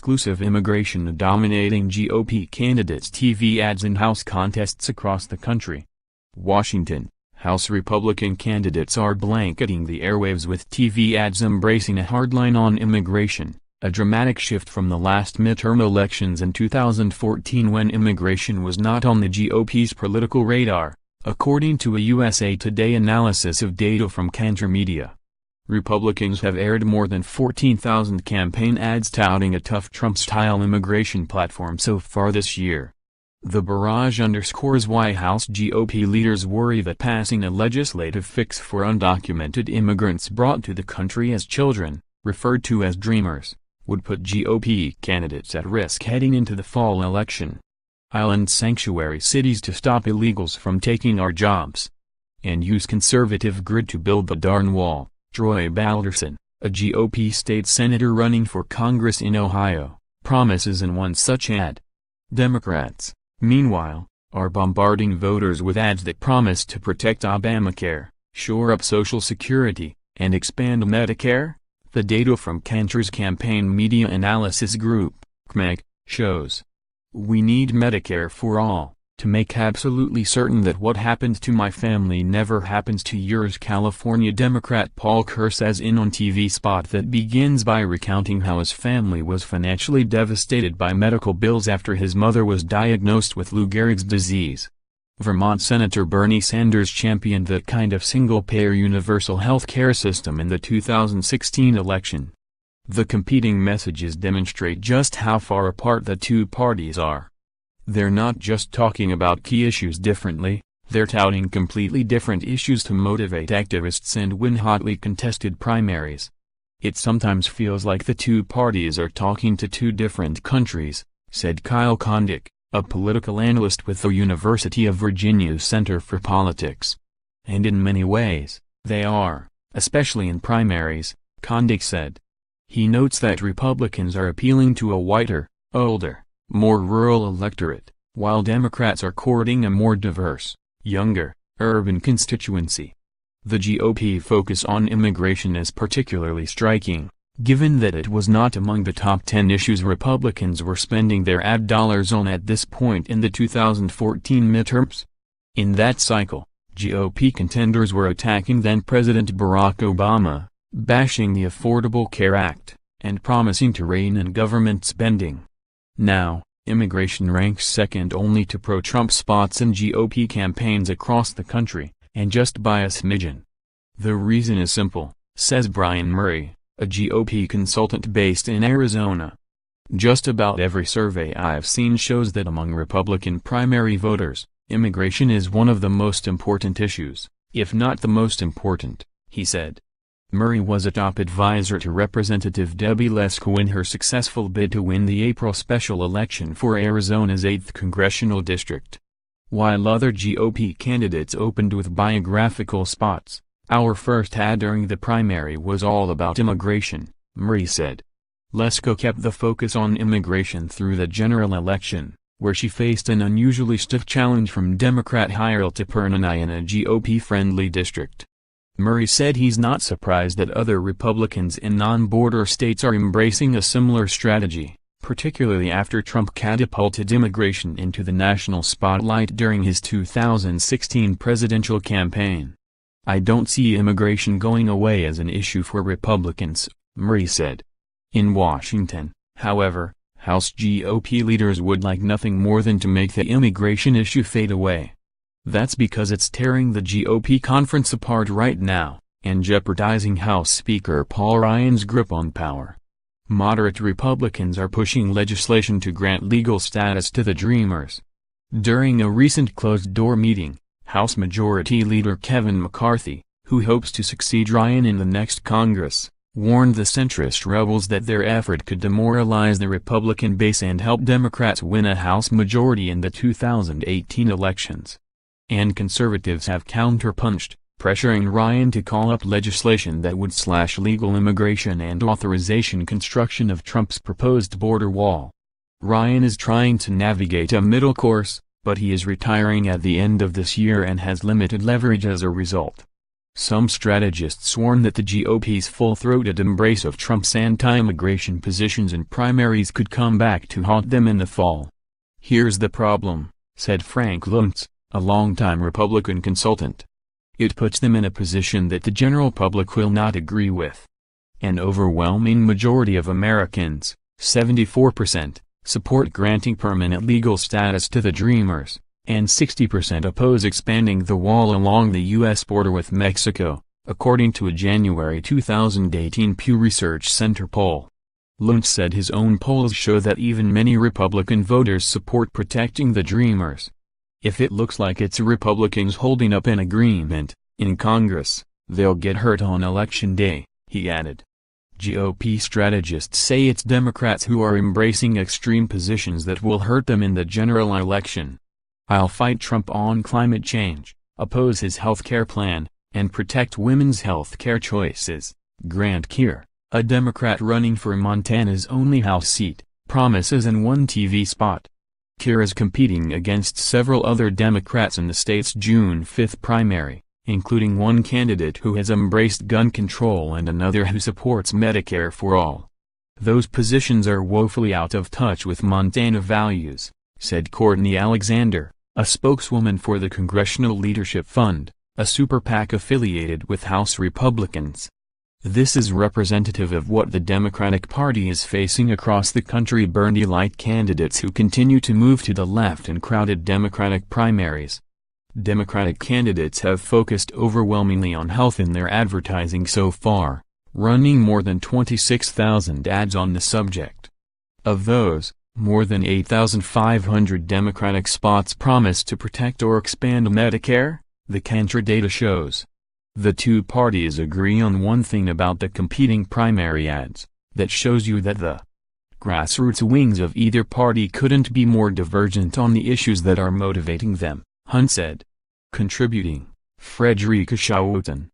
exclusive immigration dominating GOP candidates' TV ads in House contests across the country. Washington, House Republican candidates are blanketing the airwaves with TV ads embracing a hardline on immigration, a dramatic shift from the last midterm elections in 2014 when immigration was not on the GOP's political radar, according to a USA Today analysis of data from Kantar Media. Republicans have aired more than 14,000 campaign ads touting a tough Trump-style immigration platform so far this year. The barrage underscores why House GOP leaders worry that passing a legislative fix for undocumented immigrants brought to the country as children, referred to as dreamers, would put GOP candidates at risk heading into the fall election. Island sanctuary cities to stop illegals from taking our jobs. And use conservative grid to build the darn wall, Troy Balderson, a GOP state senator running for Congress in Ohio, promises in one such ad. Democrats, meanwhile, are bombarding voters with ads that promise to protect Obamacare, shore up Social Security, and expand Medicare. The data from Kantar's Campaign Media Analysis Group, CMEG, shows. We need Medicare for all, to make absolutely certain that what happened to my family never happens to yours. California Democrat Paul Kerr says in on TV spot that begins by recounting how his family was financially devastated by medical bills after his mother was diagnosed with Lou Gehrig's disease. Vermont Senator Bernie Sanders championed that kind of single-payer universal health care system in the 2016 election. The competing messages demonstrate just how far apart the two parties are. They're not just talking about key issues differently, they're touting completely different issues to motivate activists and win hotly contested primaries. It sometimes feels like the two parties are talking to two different countries, said Kyle Kondik, a political analyst with the University of Virginia's Center for Politics. And in many ways, they are, especially in primaries, Kondik said. He notes that Republicans are appealing to a whiter, older, more rural electorate, while Democrats are courting a more diverse, younger, urban constituency. The GOP focus on immigration is particularly striking, given that it was not among the top 10 issues Republicans were spending their ad dollars on at this point in the 2014 midterms. In that cycle, GOP contenders were attacking then-President Barack Obama, bashing the Affordable Care Act, and promising to rein in government spending. Now, immigration ranks second only to pro-Trump spots in GOP campaigns across the country, and just by a smidgen. The reason is simple, says Brian Murray, a GOP consultant based in Arizona. Just about every survey I've seen shows that among Republican primary voters, immigration is one of the most important issues, if not the most important, he said. Murray was a top advisor to Representative Debbie Lesko in her successful bid to win the April special election for Arizona's 8th congressional district. While other GOP candidates opened with biographical spots, our first ad during the primary was all about immigration, Murray said. Lesko kept the focus on immigration through the general election, where she faced an unusually stiff challenge from Democrat Harold Tapernanai in a GOP-friendly district. Murray said he's not surprised that other Republicans in non-border states are embracing a similar strategy, particularly after Trump catapulted immigration into the national spotlight during his 2016 presidential campaign. I don't see immigration going away as an issue for Republicans, Murray said. In Washington, however, House GOP leaders would like nothing more than to make the immigration issue fade away. That's because it's tearing the GOP conference apart right now, and jeopardizing House Speaker Paul Ryan's grip on power. Moderate Republicans are pushing legislation to grant legal status to the Dreamers. During a recent closed-door meeting, House Majority Leader Kevin McCarthy, who hopes to succeed Ryan in the next Congress, warned the centrist rebels that their effort could demoralize the Republican base and help Democrats win a House majority in the 2018 elections. And conservatives have counterpunched, pressuring Ryan to call up legislation that would slash legal immigration and authorization construction of Trump's proposed border wall. Ryan is trying to navigate a middle course, but he is retiring at the end of this year and has limited leverage as a result. Some strategists warn that the GOP's full-throated embrace of Trump's anti-immigration positions in primaries could come back to haunt them in the fall. "Here's the problem," said Frank Luntz, a longtime Republican consultant. "It puts them in a position that the general public will not agree with. An overwhelming majority of Americans, 74%, support granting permanent legal status to the Dreamers, and 60% oppose expanding the wall along the U.S. border with Mexico, according to a January 2018 Pew Research Center poll." Luntz said his own polls show that even many Republican voters support protecting the Dreamers. "If it looks like it's Republicans holding up an agreement in Congress, they'll get hurt on Election Day," he added. GOP strategists say it's Democrats who are embracing extreme positions that will hurt them in the general election. "I'll fight Trump on climate change, oppose his health care plan, and protect women's health care choices," Grant Keir, a Democrat running for Montana's only House seat, promises in one TV spot. Keir is competing against several other Democrats in the state's June 5 primary, including one candidate who has embraced gun control and another who supports Medicare for all. "Those positions are woefully out of touch with Montana values," said Courtney Alexander, a spokeswoman for the Congressional Leadership Fund, a super PAC affiliated with House Republicans. "This is representative of what the Democratic Party is facing across the country: Bernie-light candidates who continue to move to the left in crowded Democratic primaries." Democratic candidates have focused overwhelmingly on health in their advertising so far, running more than 26,000 ads on the subject. Of those, more than 8,500 Democratic spots promise to protect or expand Medicare, the Kantar data shows. The two parties agree on one thing about the competing primary ads, that shows you that the grassroots wings of either party couldn't be more divergent on the issues that are motivating them, Hunt said. Contributing, Frederica Schauoten.